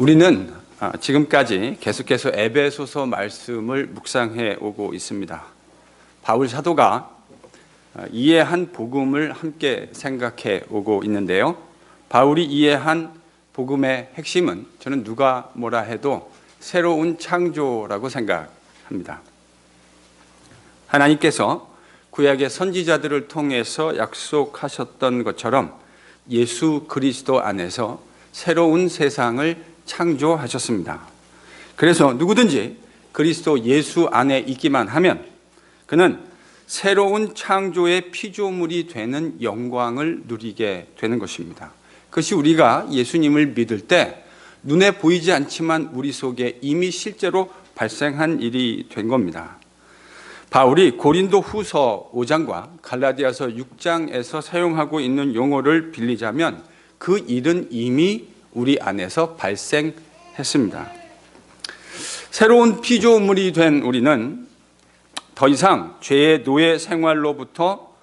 우리는 지금까지 계속해서 에베소서 말씀을 묵상해 오고 있습니다. 바울 사도가 이해한 복음을 함께 생각해 오고 있는데요. 바울이 이해한 복음의 핵심은 저는 누가 뭐라 해도 새로운 창조라고 생각합니다. 하나님께서 구약의 선지자들을 통해서 약속하셨던 것처럼 예수 그리스도 안에서 새로운 세상을 창조하셨습니다. 그래서 누구든지 그리스도 예수 안에 있기만 하면 그는 새로운 창조의 피조물이 되는 영광을 누리게 되는 것입니다. 그것이 우리가 예수님을 믿을 때 눈에 보이지 않지만 우리 속에 이미 실제로 발생한 일이 된 겁니다. 바울이 고린도 후서 5장과 갈라디아서 6장에서 사용하고 있는 용어를 빌리자면 그 일은 이미 우리 안에서 발생했습니다. 새로운 피조물이 된 우리는 더 이상 죄의 노예 생활로부터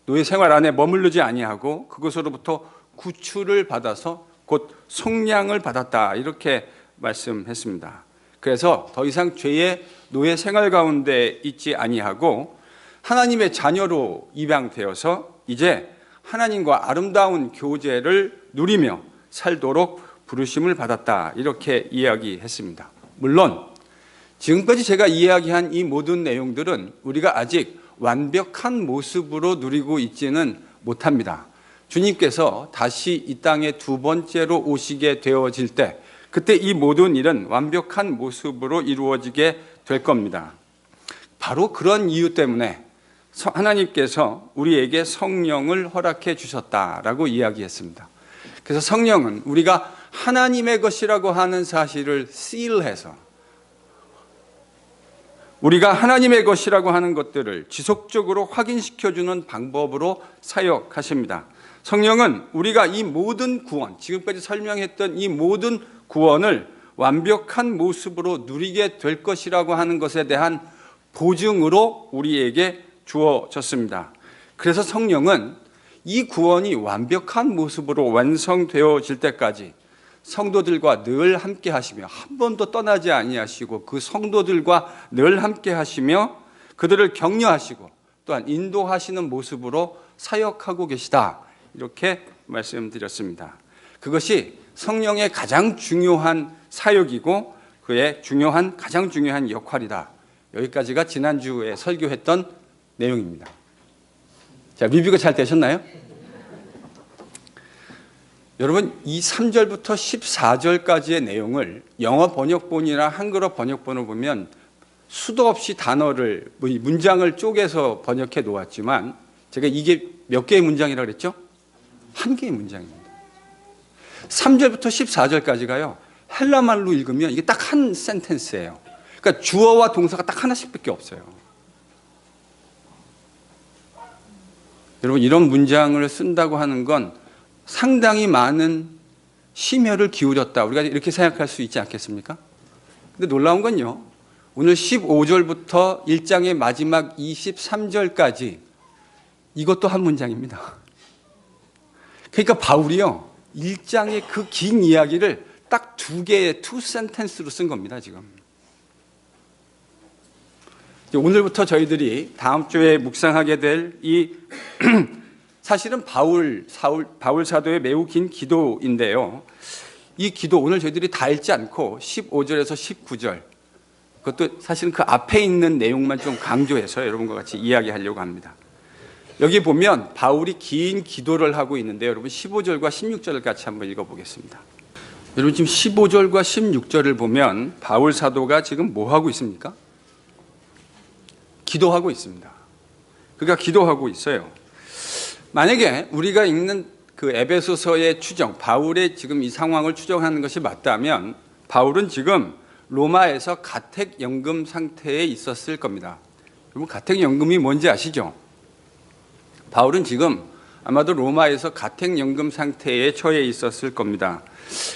노예 생활 안에 머무르지 아니하고 그것으로부터 구출을 받아서 곧 속량을 받았다, 이렇게 말씀했습니다. 그래서 더 이상 죄의 노예 생활 가운데 있지 아니하고 하나님의 자녀로 입양되어서 이제 하나님과 아름다운 교제를 누리며 살도록 부르심을 받았다, 이렇게 이야기했습니다. 물론 지금까지 제가 이야기한 이 모든 내용들은 우리가 아직 완벽한 모습으로 누리고 있지는 못합니다. 주님께서 다시 이 땅에 두 번째로 오시게 되어질 때 그때 이 모든 일은 완벽한 모습으로 이루어지게 될 겁니다. 바로 그런 이유 때문에 하나님께서 우리에게 성령을 허락해 주셨다라고 이야기했습니다. 그래서 성령은 우리가 하나님의 것이라고 하는 사실을 시일해서 우리가 하나님의 것이라고 하는 것들을 지속적으로 확인시켜주는 방법으로 사역하십니다. 성령은 우리가 이 모든 구원, 지금까지 설명했던 이 모든 구원을 완벽한 모습으로 누리게 될 것이라고 하는 것에 대한 보증으로 우리에게 주어졌습니다. 그래서 성령은 이 구원이 완벽한 모습으로 완성되어질 때까지 성도들과 늘 함께 하시며 한 번도 떠나지 아니하시고 그 성도들과 늘 함께 하시며 그들을 격려하시고 또한 인도하시는 모습으로 사역하고 계시다, 이렇게 말씀드렸습니다. 그것이 성령의 가장 중요한 사역이고 그의 가장 중요한 역할이다. 여기까지가 지난주에 설교했던 내용입니다. 자, 리뷰가 잘 되셨나요? 여러분, 이 3절부터 14절까지의 내용을 영어 번역본이나 한글어 번역본을 보면 수도 없이 단어를, 문장을 쪼개서 번역해 놓았지만 제가 이게 몇 개의 문장이라고 그랬죠? 한 개의 문장입니다. 3절부터 14절까지가요, 헬라말로 읽으면 이게 딱 한 센텐스예요. 그러니까 주어와 동사가 딱 하나씩밖에 없어요. 여러분, 이런 문장을 쓴다고 하는 건 상당히 많은 심혈을 기울였다, 우리가 이렇게 생각할 수 있지 않겠습니까? 근데 놀라운 건요, 오늘 15절부터 1장의 마지막 23절까지 이것도 한 문장입니다. 그러니까 바울이요, 1장의 그 긴 이야기를 딱 두 개의 투 센텐스로 쓴 겁니다, 지금. 오늘부터 저희들이 다음 주에 묵상하게 될 이 사실은 바울 사도의 매우 긴 기도인데요. 이 기도 오늘 저희들이 다 읽지 않고 15절에서 19절, 그것도 사실은 그 앞에 있는 내용만 좀 강조해서 여러분과 같이 이야기하려고 합니다. 여기 보면 바울이 긴 기도를 하고 있는데 여러분 15절과 16절을 같이 한번 읽어보겠습니다. 여러분 지금 15절과 16절을 보면 바울 사도가 지금 뭐 하고 있습니까? 기도하고 있습니다. 그가 기도하고 있어요. 만약에 우리가 읽는 그 에베소서의 추정, 바울의 지금 이 상황을 추정하는 것이 맞다면 바울은 지금 로마에서 가택연금 상태에 있었을 겁니다. 여러분 가택연금이 뭔지 아시죠? 바울은 지금 아마도 로마에서 가택연금 상태에 처해 있었을 겁니다.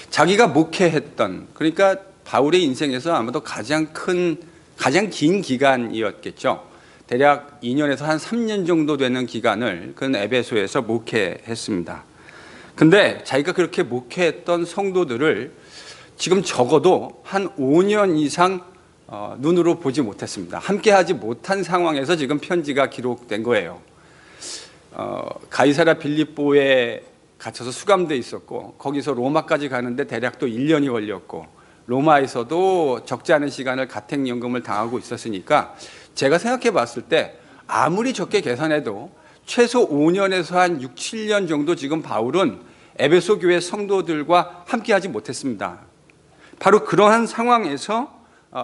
자기가 목회했던, 그러니까 바울의 인생에서 아마도 가장 긴 기간이었겠죠. 대략 2년에서 한 3년 정도 되는 기간을 그는 에베소에서 목회했습니다. 근데 자기가 그렇게 목회했던 성도들을 지금 적어도 한 5년 이상 눈으로 보지 못했습니다. 함께하지 못한 상황에서 지금 편지가 기록된 거예요. 가이사랴 빌립보에 갇혀서 수감돼 있었고, 거기서 로마까지 가는데 대략 또 1년이 걸렸고, 로마에서도 적지 않은 시간을 가택연금을 당하고 있었으니까 제가 생각해 봤을 때 아무리 적게 계산해도 최소 5년에서 한 6, 7년 정도 지금 바울은 에베소 교회 성도들과 함께하지 못했습니다. 바로 그러한 상황에서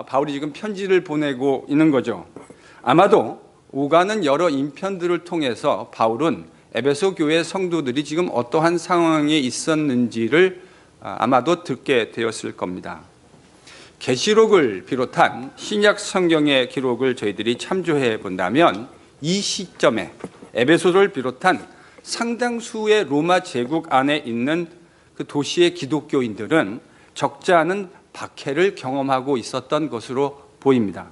바울이 지금 편지를 보내고 있는 거죠. 아마도 오가는 여러 인편들을 통해서 바울은 에베소 교회 성도들이 지금 어떠한 상황에 있었는지를 아마도 듣게 되었을 겁니다. 계시록을 비롯한 신약 성경의 기록을 저희들이 참조해 본다면 이 시점에 에베소를 비롯한 상당수의 로마 제국 안에 있는 그 도시의 기독교인들은 적지 않은 박해를 경험하고 있었던 것으로 보입니다.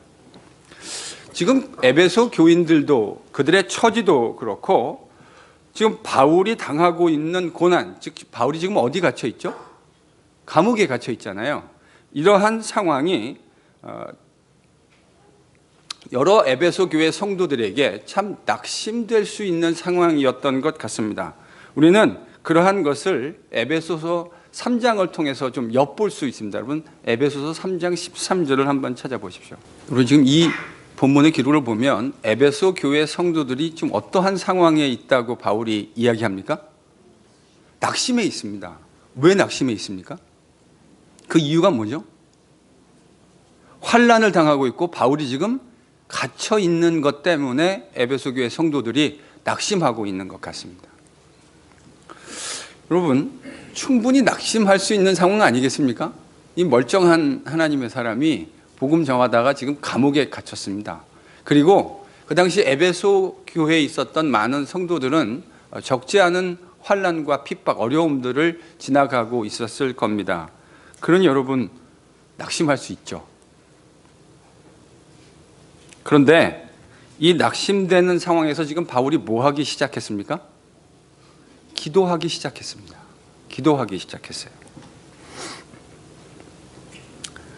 지금 에베소 교인들도 그들의 처지도 그렇고 지금 바울이 당하고 있는 고난, 즉 바울이 지금 어디 갇혀 있죠? 감옥에 갇혀 있잖아요. 이러한 상황이 여러 에베소 교회 성도들에게 참 낙심될 수 있는 상황이었던 것 같습니다. 우리는 그러한 것을 에베소서 3장을 통해서 좀 엿볼 수 있습니다. 여러분, 에베소서 3장 13절을 한번 찾아보십시오. 우리 지금 이 본문의 기록을 보면 에베소 교회 성도들이 좀 어떠한 상황에 있다고 바울이 이야기합니까? 낙심해 있습니다. 왜 낙심해 있습니까? 그 이유가 뭐죠? 환난을 당하고 있고 바울이 지금 갇혀 있는 것 때문에 에베소 교회 성도들이 낙심하고 있는 것 같습니다. 여러분, 충분히 낙심할 수 있는 상황 아니겠습니까? 이 멀쩡한 하나님의 사람이 복음 전하다가 지금 감옥에 갇혔습니다. 그리고 그 당시 에베소 교회에 있었던 많은 성도들은 적지 않은 환난과 핍박, 어려움들을 지나가고 있었을 겁니다. 그러니 여러분, 낙심할 수 있죠. 그런데 이 낙심되는 상황에서 지금 바울이 뭐 하기 시작했습니까? 기도하기 시작했습니다. 기도하기 시작했어요.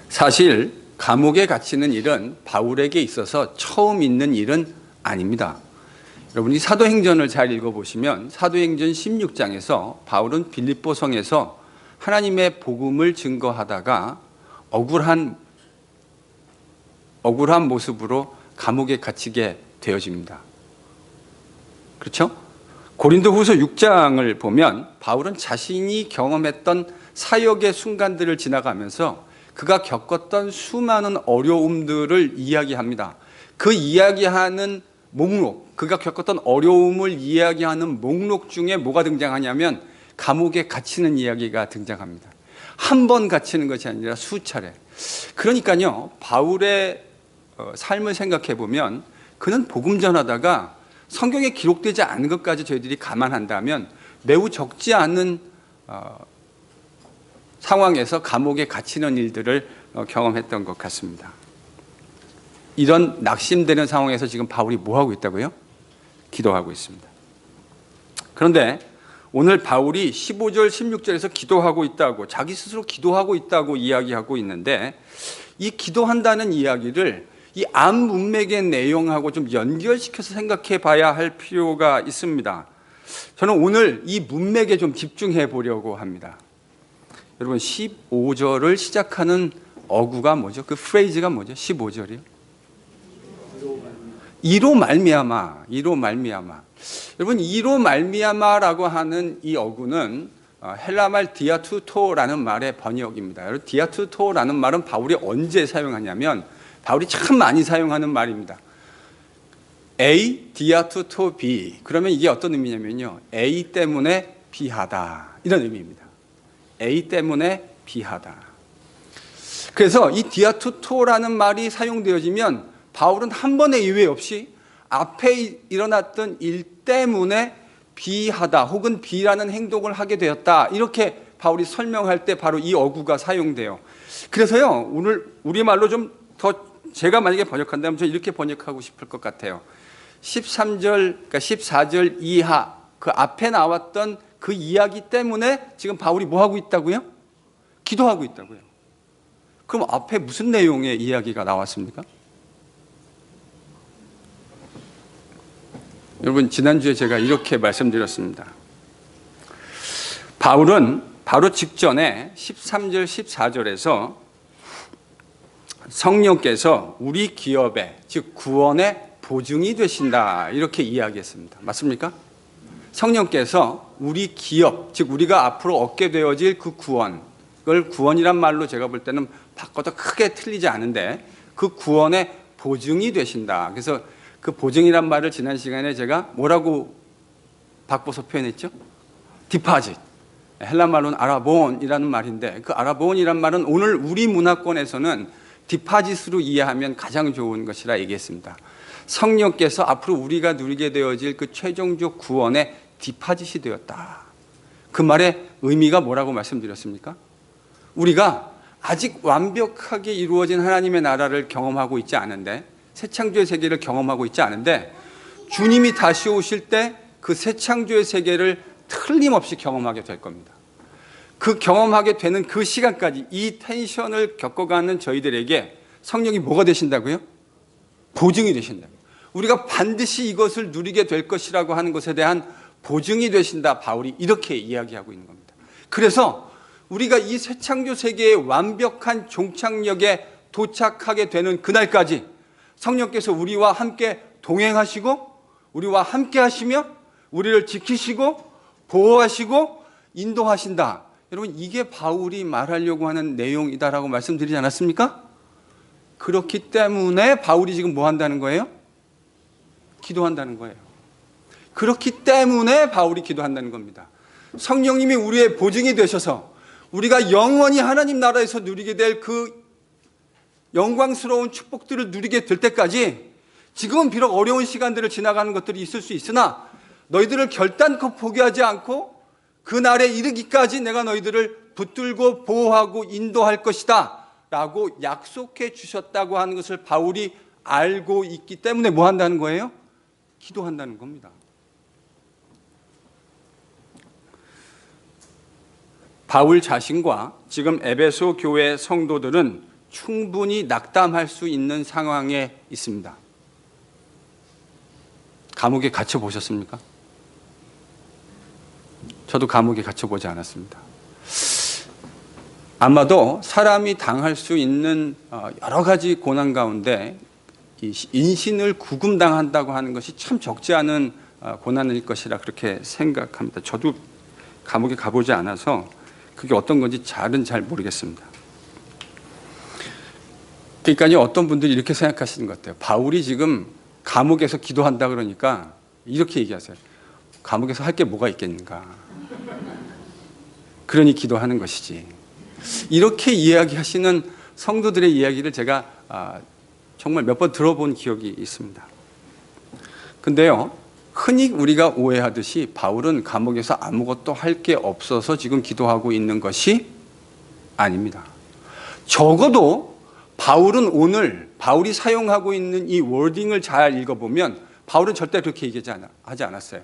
사실 감옥에 갇히는 일은 바울에게 있어서 처음 있는 일은 아닙니다. 여러분이 사도행전을 잘 읽어보시면 사도행전 16장에서 바울은 빌립보 성에서 하나님의 복음을 증거하다가 억울한 모습으로 감옥에 갇히게 되어집니다. 그렇죠? 고린도후서 6장을 보면 바울은 자신이 경험했던 사역의 순간들을 지나가면서 그가 겪었던 수많은 어려움들을 이야기합니다. 그 이야기하는 목록, 그가 겪었던 어려움을 이야기하는 목록 중에 뭐가 등장하냐면 감옥에 갇히는 이야기가 등장합니다. 한 번 갇히는 것이 아니라 수차례. 그러니까요, 바울의 삶을 생각해 보면 그는 복음 전하다가 성경에 기록되지 않은 것까지 저희들이 감안한다면 매우 적지 않은 상황에서 감옥에 갇히는 일들을 경험했던 것 같습니다. 이런 낙심되는 상황에서 지금 바울이 뭐 하고 있다고요? 기도하고 있습니다. 그런데 오늘 바울이 15절, 16절에서 기도하고 있다고, 자기 스스로 기도하고 있다고 이야기하고 있는데 이 기도한다는 이야기를 이 암 문맥의 내용하고 좀 연결시켜서 생각해 봐야 할 필요가 있습니다. 저는 오늘 이 문맥에 좀 집중해 보려고 합니다. 여러분, 15절을 시작하는 어구가 뭐죠? 그 프레이즈가 뭐죠? 15절이요? 이로 말미암아. 여러분, 이로 말미암아라고 하는 이 어구는 헬라말 디아투토라는 말의 번역입니다. 여러분, 디아투토라는 말은 바울이 언제 사용하냐면 바울이 참 많이 사용하는 말입니다. A, 디아투토, B. 그러면 이게 어떤 의미냐면요, A 때문에 B하다, 이런 의미입니다. A 때문에 B하다. 그래서 이 디아투토라는 말이 사용되어지면 바울은 한 번의 예외 없이 앞에 일어났던 일 때문에 B하다 혹은 B라는 행동을 하게 되었다, 이렇게 바울이 설명할 때 바로 이 어구가 사용돼요. 그래서요, 오늘 우리말로 좀 더 제가 만약에 번역한다면 저 이렇게 번역하고 싶을 것 같아요. 13절, 그러니까 14절 이하 그 앞에 나왔던 그 이야기 때문에 지금 바울이 뭐 하고 있다고요? 기도하고 있다고요. 그럼 앞에 무슨 내용의 이야기가 나왔습니까? 여러분, 지난주에 제가 이렇게 말씀드렸습니다. 바울은 바로 직전에 13절 14절에서 성령께서 우리 기업의, 즉 구원의 보증이 되신다, 이렇게 이야기했습니다. 맞습니까? 성령께서 우리 기업, 즉 우리가 앞으로 얻게 되어질 그 구원, 그걸 구원이란 말로 제가 볼 때는 바꿔도 크게 틀리지 않은데 그 구원의 보증이 되신다. 그래서 그 보증이란 말을 지난 시간에 제가 뭐라고 바꿔서 표현했죠? 디파짓. 헬라 말로는 아라본이라는 말인데, 그 아라본이란 말은 오늘 우리 문화권에서는 디파짓으로 이해하면 가장 좋은 것이라 얘기했습니다. 성령께서 앞으로 우리가 누리게 되어질 그 최종적 구원의 디파짓이 되었다. 그 말의 의미가 뭐라고 말씀드렸습니까? 우리가 아직 완벽하게 이루어진 하나님의 나라를 경험하고 있지 않은데, 새 창조의 세계를 경험하고 있지 않은데, 주님이 다시 오실 때 그 새 창조의 세계를 틀림없이 경험하게 될 겁니다. 그 경험하게 되는 그 시간까지 이 텐션을 겪어가는 저희들에게 성령이 뭐가 되신다고요? 보증이 되신다고요. 우리가 반드시 이것을 누리게 될 것이라고 하는 것에 대한 보증이 되신다, 바울이 이렇게 이야기하고 있는 겁니다. 그래서 우리가 이 새 창조 세계의 완벽한 종착역에 도착하게 되는 그날까지 성령께서 우리와 함께 동행하시고 우리와 함께 하시며 우리를 지키시고 보호하시고 인도하신다. 여러분, 이게 바울이 말하려고 하는 내용이다라고 말씀드리지 않았습니까? 그렇기 때문에 바울이 지금 뭐 한다는 거예요? 기도한다는 거예요. 그렇기 때문에 바울이 기도한다는 겁니다. 성령님이 우리의 보증이 되셔서 우리가 영원히 하나님 나라에서 누리게 될 그 영광스러운 축복들을 누리게 될 때까지, 지금은 비록 어려운 시간들을 지나가는 것들이 있을 수 있으나 너희들을 결단코 포기하지 않고 그날에 이르기까지 내가 너희들을 붙들고 보호하고 인도할 것이다 라고 약속해 주셨다고 하는 것을 바울이 알고 있기 때문에 뭐 한다는 거예요? 기도한다는 겁니다. 바울 자신과 지금 에베소 교회 성도들은 충분히 낙담할 수 있는 상황에 있습니다. 감옥에 갇혀 보셨습니까? 저도 감옥에 갇혀 보지 않았습니다. 아마도 사람이 당할 수 있는 여러 가지 고난 가운데 인신을 구금당한다고 하는 것이 참 적지 않은 고난일 것이라 그렇게 생각합니다. 저도 감옥에 가보지 않아서 그게 어떤 건지 잘 모르겠습니다. 그러니까 어떤 분들이 이렇게 생각하시는 것 같아요. 바울이 지금 감옥에서 기도한다 그러니까 이렇게 얘기하세요. 감옥에서 할 게 뭐가 있겠는가. 그러니 기도하는 것이지. 이렇게 이야기하시는 성도들의 이야기를 제가 정말 몇 번 들어본 기억이 있습니다. 근데요, 흔히 우리가 오해하듯이 바울은 감옥에서 아무것도 할 게 없어서 지금 기도하고 있는 것이 아닙니다. 적어도 바울은 오늘 바울이 사용하고 있는 이 워딩을 잘 읽어보면 바울은 절대 그렇게 얘기하지 않았어요.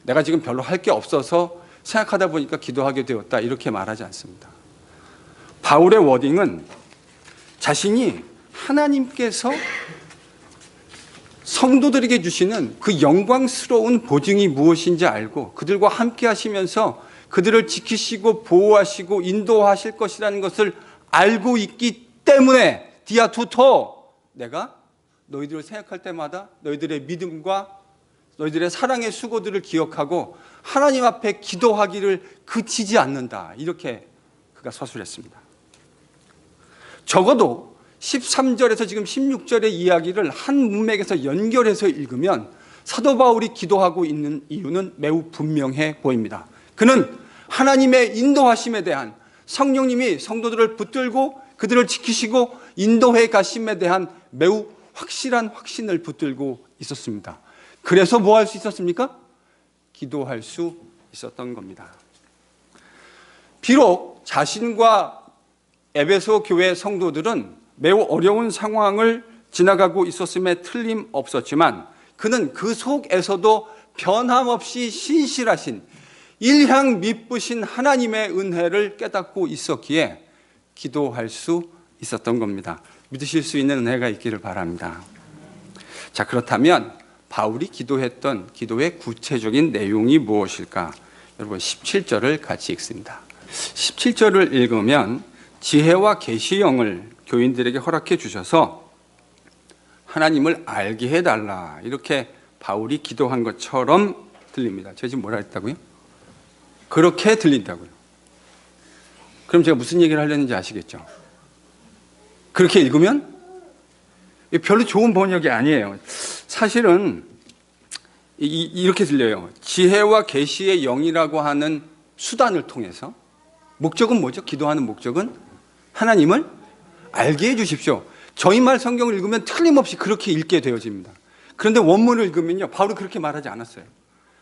내가 지금 별로 할 게 없어서 생각하다 보니까 기도하게 되었다, 이렇게 말하지 않습니다. 바울의 워딩은 자신이 하나님께서 성도들에게 주시는 그 영광스러운 보증이 무엇인지 알고 그들과 함께 하시면서 그들을 지키시고 보호하시고 인도하실 것이라는 것을 알고 있기 때문에 디아투토, 내가 너희들을 생각할 때마다 너희들의 믿음과 너희들의 사랑의 수고들을 기억하고 하나님 앞에 기도하기를 그치지 않는다, 이렇게 그가 서술했습니다. 적어도 13절에서 지금 16절의 이야기를 한 문맥에서 연결해서 읽으면 사도 바울이 기도하고 있는 이유는 매우 분명해 보입니다. 그는 하나님의 인도하심에 대한, 성령님이 성도들을 붙들고 그들을 지키시고 인도해 가심에 대한 매우 확실한 확신을 붙들고 있었습니다. 그래서 뭐 할 수 있었습니까? 기도할 수 있었던 겁니다. 비록 자신과 에베소 교회 성도들은 매우 어려운 상황을 지나가고 있었음에 틀림없었지만 그는 그 속에서도 변함없이 신실하신 일향 미쁘신 하나님의 은혜를 깨닫고 있었기에 기도할 수 있었던 겁니다. 믿으실 수 있는 은혜가 있기를 바랍니다. 자, 그렇다면 바울이 기도했던 기도의 구체적인 내용이 무엇일까? 여러분 17절을 같이 읽습니다. 17절을 읽으면 지혜와 계시의 영을 교인들에게 허락해 주셔서 하나님을 알게 해달라, 이렇게 바울이 기도한 것처럼 들립니다. 제가 지금 뭐라 했다고요? 그렇게 들린다고요. 그럼 제가 무슨 얘기를 하려는지 아시겠죠? 그렇게 읽으면 별로 좋은 번역이 아니에요. 사실은 이렇게 들려요. 지혜와 계시의 영이라고 하는 수단을 통해서, 목적은 뭐죠? 기도하는 목적은 하나님을 알게 해주십시오. 저희 말 성경을 읽으면 틀림없이 그렇게 읽게 되어집니다. 그런데 원문을 읽으면요, 바울은 그렇게 말하지 않았어요.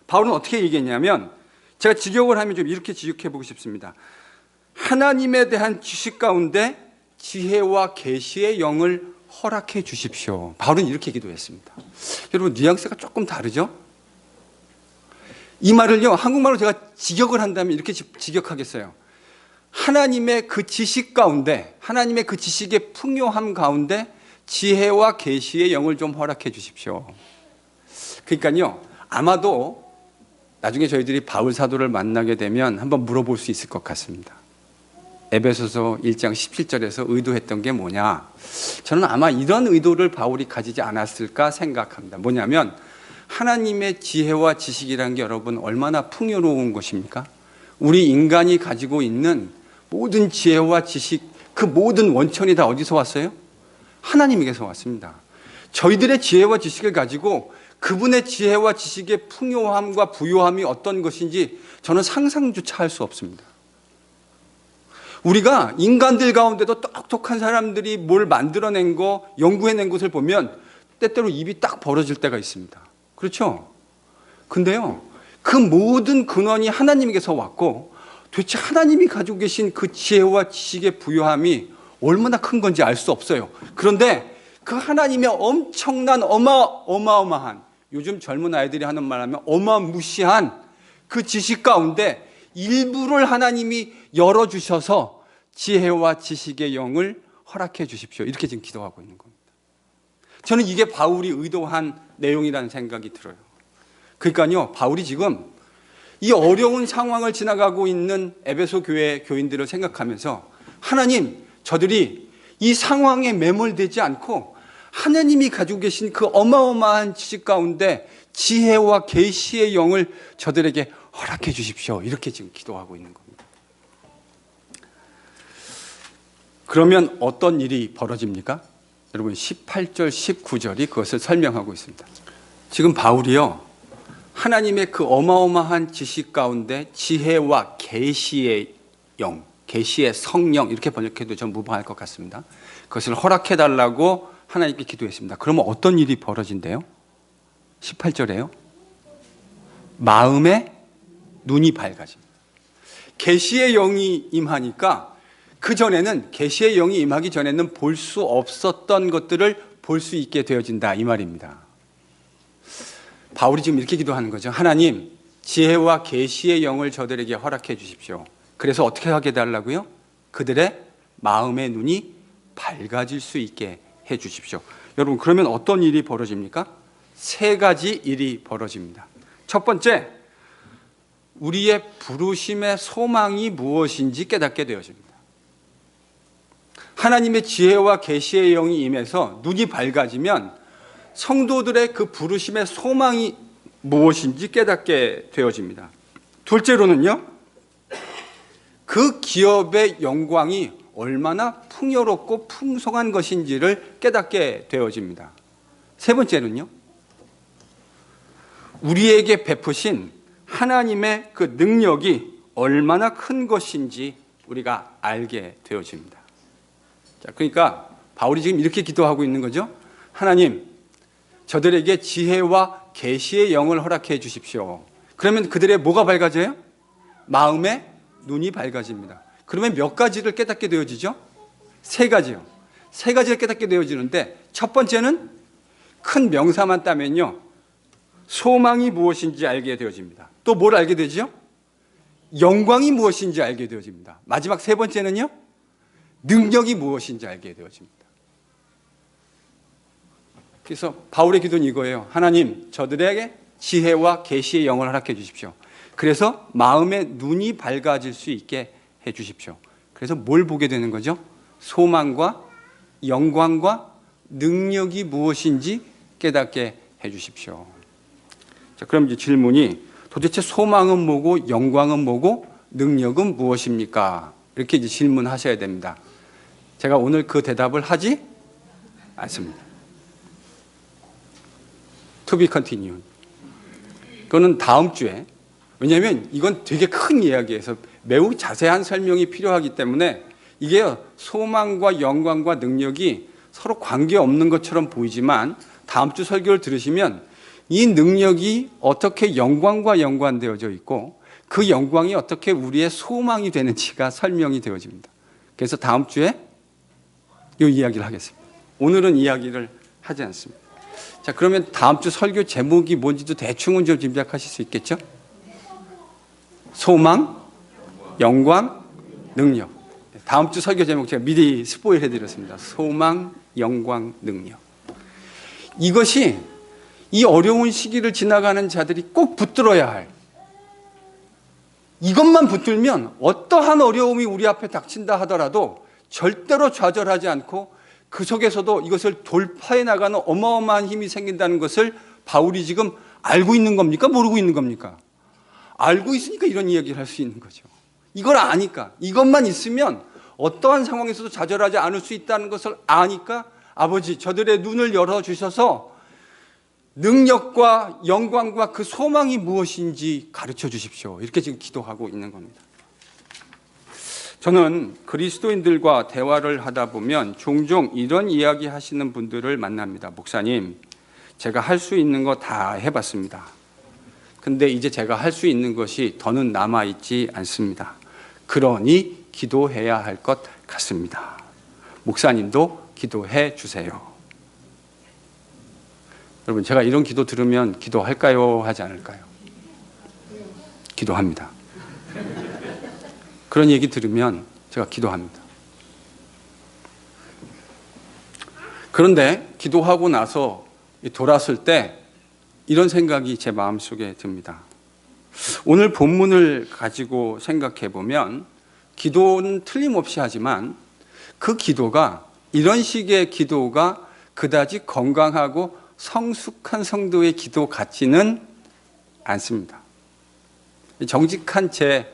바울은 어떻게 얘기했냐면, 제가 직역을 하면 좀 이렇게 직역해 보고 싶습니다. 하나님에 대한 지식 가운데 지혜와 계시의 영을 허락해 주십시오. 바울은 이렇게 기도했습니다. 여러분, 뉘앙스가 조금 다르죠? 이 말을요, 한국말로 제가 직역을 한다면 이렇게 직역하겠어요. 하나님의 그 지식 가운데, 하나님의 그 지식의 풍요함 가운데 지혜와 계시의 영을 좀 허락해 주십시오. 그러니까요, 아마도 나중에 저희들이 바울 사도를 만나게 되면 한번 물어볼 수 있을 것 같습니다. 에베소서 1장 17절에서 의도했던 게 뭐냐? 저는 아마 이런 의도를 바울이 가지지 않았을까 생각합니다. 뭐냐면, 하나님의 지혜와 지식이라는 게 여러분 얼마나 풍요로운 것입니까? 우리 인간이 가지고 있는 모든 지혜와 지식, 그 모든 원천이 다 어디서 왔어요? 하나님에게서 왔습니다. 저희들의 지혜와 지식을 가지고 그분의 지혜와 지식의 풍요함과 부요함이 어떤 것인지 저는 상상조차 할 수 없습니다. 우리가 인간들 가운데도 똑똑한 사람들이 뭘 만들어낸 거, 연구해낸 것을 보면 때때로 입이 딱 벌어질 때가 있습니다. 그렇죠? 근데요, 그 모든 근원이 하나님에게서 왔고, 도대체 하나님이 가지고 계신 그 지혜와 지식의 부요함이 얼마나 큰 건지 알 수 없어요. 그런데 그 하나님의 엄청난 어마어마한, 요즘 젊은 아이들이 하는 말하면 어마무시한 그 지식 가운데 일부를 하나님이 열어주셔서 지혜와 지식의 영을 허락해 주십시오. 이렇게 지금 기도하고 있는 겁니다. 저는 이게 바울이 의도한 내용이라는 생각이 들어요. 그러니까요, 바울이 지금 이 어려운 상황을 지나가고 있는 에베소 교회 교인들을 생각하면서, 하나님, 저들이 이 상황에 매몰되지 않고 하나님이 가지고 계신 그 어마어마한 지식 가운데 지혜와 계시의 영을 저들에게 허락해 주십시오. 이렇게 지금 기도하고 있는 겁니다. 그러면 어떤 일이 벌어집니까? 여러분 18절, 19절이 그것을 설명하고 있습니다. 지금 바울이요, 하나님의 그 어마어마한 지식 가운데 지혜와 계시의 영, 계시의 성령, 이렇게 번역해도 좀 무방할 것 같습니다. 그것을 허락해달라고 하나님께 기도했습니다. 그러면 어떤 일이 벌어진대요? 18절에요. 마음의 눈이 밝아집니다. 계시의 영이 임하니까, 그전에는, 계시의 영이 임하기 전에는 볼 수 없었던 것들을 볼 수 있게 되어진다, 이 말입니다. 바울이 지금 이렇게 기도하는 거죠. 하나님, 지혜와 계시의 영을 저들에게 허락해 주십시오. 그래서 어떻게 하게 해달라고요? 그들의 마음의 눈이 밝아질 수 있게 해 주십시오. 여러분, 그러면 어떤 일이 벌어집니까? 세 가지 일이 벌어집니다. 첫 번째, 우리의 부르심의 소망이 무엇인지 깨닫게 되어집니다. 하나님의 지혜와 계시의 영이 임해서 눈이 밝아지면 성도들의 그 부르심의 소망이 무엇인지 깨닫게 되어집니다. 둘째로는요, 그 기업의 영광이 얼마나 풍요롭고 풍성한 것인지를 깨닫게 되어집니다. 세 번째는요, 우리에게 베푸신 하나님의 그 능력이 얼마나 큰 것인지 우리가 알게 되어집니다. 자, 그러니까 바울이 지금 이렇게 기도하고 있는 거죠. 하나님, 저들에게 지혜와 계시의 영을 허락해 주십시오. 그러면 그들의 뭐가 밝아져요? 마음의 눈이 밝아집니다. 그러면 몇 가지를 깨닫게 되어지죠? 세 가지요. 세 가지를 깨닫게 되어지는데, 첫 번째는 큰 명사만 따면요, 소망이 무엇인지 알게 되어집니다. 또 뭘 알게 되죠? 영광이 무엇인지 알게 되어집니다. 마지막 세 번째는요, 능력이 무엇인지 알게 되어집니다. 그래서 바울의 기도는 이거예요. 하나님, 저들에게 지혜와 계시의 영을 허락해 주십시오. 그래서 마음의 눈이 밝아질 수 있게 해 주십시오. 그래서 뭘 보게 되는 거죠? 소망과 영광과 능력이 무엇인지 깨닫게 해 주십시오. 자, 그럼 이제 질문이, 도대체 소망은 뭐고 영광은 뭐고 능력은 무엇입니까? 이렇게 이제 질문하셔야 됩니다. 제가 오늘 그 대답을 하지 않습니다. To be continued. 그거는 다음 주에, 왜냐하면 이건 되게 큰 이야기에서 매우 자세한 설명이 필요하기 때문에 이게 소망과 영광과 능력이 서로 관계없는 것처럼 보이지만 다음 주 설교를 들으시면 이 능력이 어떻게 영광과 연관되어져 있고 그 영광이 어떻게 우리의 소망이 되는지가 설명이 되어집니다. 그래서 다음 주에 이 이야기를 하겠습니다. 오늘은 이야기를 하지 않습니다. 자, 그러면 다음 주 설교 제목이 뭔지도 대충은 좀 짐작하실 수 있겠죠? 소망, 영광, 능력. 다음 주 설교 제목 제가 미리 스포일 해드렸습니다. 소망, 영광, 능력. 이것이 이 어려운 시기를 지나가는 자들이 꼭 붙들어야 할, 이것만 붙들면 어떠한 어려움이 우리 앞에 닥친다 하더라도 절대로 좌절하지 않고 그 속에서도 이것을 돌파해 나가는 어마어마한 힘이 생긴다는 것을 바울이 지금 알고 있는 겁니까? 모르고 있는 겁니까? 알고 있으니까 이런 이야기를 할 수 있는 거죠. 이걸 아니까, 이것만 있으면 어떠한 상황에서도 좌절하지 않을 수 있다는 것을 아니까 아버지, 저들의 눈을 열어주셔서 능력과 영광과 그 소망이 무엇인지 가르쳐 주십시오. 이렇게 지금 기도하고 있는 겁니다. 저는 그리스도인들과 대화를 하다 보면 종종 이런 이야기 하시는 분들을 만납니다. 목사님, 제가 할 수 있는 거 다 해봤습니다. 근데 이제 제가 할 수 있는 것이 더는 남아있지 않습니다. 그러니 기도해야 할 것 같습니다. 목사님도 기도해 주세요. 여러분, 제가 이런 기도 들으면 기도할까요? 하지 않을까요? 기도합니다. 그런 얘기 들으면 제가 기도합니다. 그런데 기도하고 나서 돌아설 때 이런 생각이 제 마음속에 듭니다. 오늘 본문을 가지고 생각해 보면 기도는 틀림없이 하지만 그 기도가, 이런 식의 기도가 그다지 건강하고 성숙한 성도의 기도 같지는 않습니다. 정직한 제